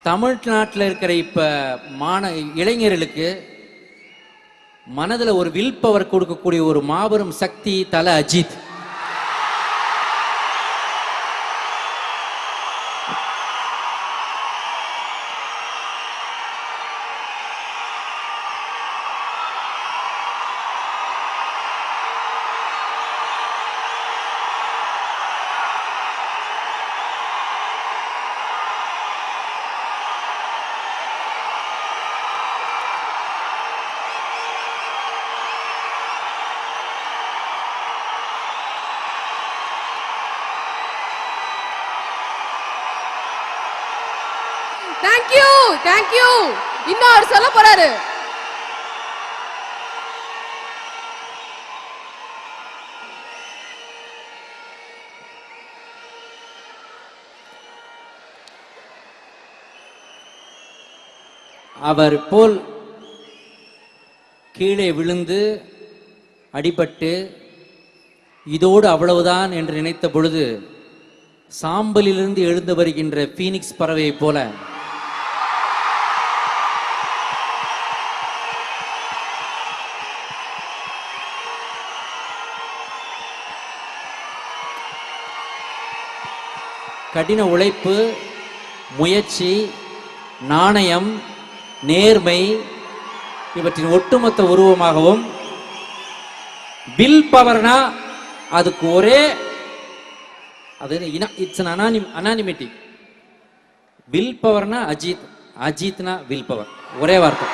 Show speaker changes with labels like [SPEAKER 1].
[SPEAKER 1] தமிழ்நாட்டில் இருக்கிற இப்ப இளைஞர்களுக்கு மனதுல ஒரு வில் பவர் கொடுக்கக்கூடிய ஒரு மாபெரும் சக்தி தல அஜித்.
[SPEAKER 2] Thank you. இன்னும் அவர் சொல்ல போறாரு.
[SPEAKER 1] அவர் போல் கீழே விழுந்து அடிபட்டு இதோடு அவ்வளவுதான் என்று நினைத்த பொழுது சாம்பலிலிருந்து எழுந்து வருகின்ற பீனிக்ஸ் பறவையை போல கடின உழைப்பு, முயற்சி, நாணயம், நேர்மை இவற்றின் ஒட்டுமொத்த உருவமாகவும் வில் பவர்னா அதுக்கு ஒரே இட்ஸ் அனானிமிட்டி. வில் பவர்னா அஜித், அஜித்னா வில் பவர், ஒரே வார்த்தை.